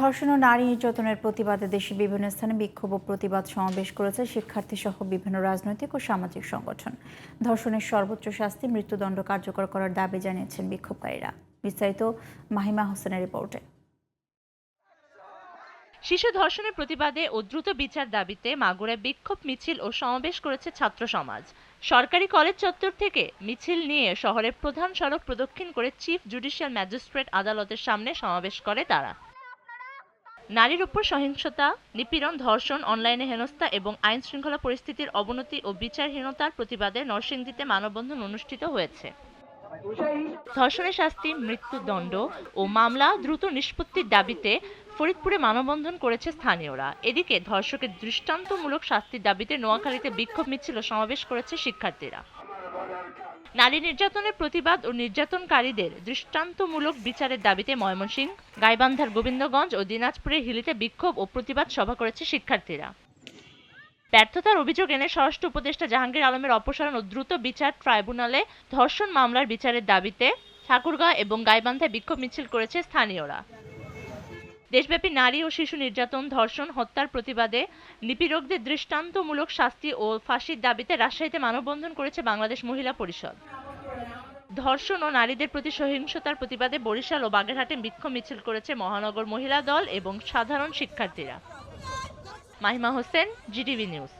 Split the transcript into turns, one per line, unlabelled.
ধর্ষণ ও নারী নির্যাতনের প্রতিবাদে দেশে বিভিন্ন স্থানে বিক্ষোভ ও প্রতিবাদ সমাবেশ করেছে শিক্ষার্থী সহ বিভিন্ন রাজনৈতিক ও সামাজিক সংগঠন। ধর্ষণের সর্বোচ্চ শাস্তি মৃত্যুদণ্ড কার্যকর করার দাবি জানিয়েছেন বিক্ষোভকারীরা। বিস্তারিত মাহিমা হোসেনের রিপোর্টে।
শিশু ধর্ষণের প্রতিবাদে ও দ্রুত বিচার দাবিতে মাগুরায় বিক্ষোভ মিছিল ও সমাবেশ করেছে ছাত্র সমাজ। সরকারি কলেজ চত্বর থেকে মিছিল নিয়ে শহরের প্রধান সড়ক প্রদক্ষিণ করে চিফ জুডিশিয়াল ম্যাজিস্ট্রেট আদালতের সামনে সমাবেশ করে তারা। নারীর উপর সহিংসতা, নিপীড়ন, ধর্ষণ, অনলাইনে হেনস্থা এবং আইন শৃঙ্খলা পরিস্থিতির অবনতি ও বিচারহীনতার প্রতিবাদে নরসিংদীতে মানববন্ধন অনুষ্ঠিত হয়েছে। ধর্ষণের শাস্তি, মৃত্যুদণ্ড ও মামলা দ্রুত নিষ্পত্তির দাবিতে ফরিদপুরে মানববন্ধন করেছে স্থানীয়রা। এদিকে ধর্ষকের দৃষ্টান্তমূলক শাস্তির দাবিতে নোয়াখালীতে বিক্ষোভ মিছিল ও সমাবেশ করেছে শিক্ষার্থীরা। নারী নির্যাতনের প্রতিবাদ ও নির্যাতনকারীদের দৃষ্টান্তমূলক বিচারের দাবিতে ময়মনসিংহ, গাইবান্ধার গোবিন্দগঞ্জ ও দিনাজপুরের হিলিতে বিক্ষোভ ও প্রতিবাদ সভা করেছে শিক্ষার্থীরা। ব্যর্থতার অভিযোগ এনে স্বরাষ্ট্র উপদেষ্টা জাহাঙ্গীর আলমের অপসারণ ও দ্রুত বিচার ট্রাইব্যুনালে ধর্ষণ মামলার বিচারের দাবিতে ঠাকুরগাঁও এবং গাইবান্ধায় বিক্ষোভ মিছিল করেছে স্থানীয়রা। দেশব্যাপী নারী ও শিশু নির্যাতন, ধর্ষণ, হত্যার প্রতিবাদে নিপীড়কদের দৃষ্টান্তমূলক শাস্তি ও ফাঁসির দাবিতে রাজশাহীতে মানববন্ধন করেছে বাংলাদেশ মহিলা পরিষদ। ধর্ষণ ও নারীদের প্রতি সহিংসতার প্রতিবাদে বরিশাল ও বাগেরহাটে বিক্ষোভ মিছিল করেছে মহানগর মহিলা দল এবং সাধারণ শিক্ষার্থীরা। Mahima Hossain, GTV news.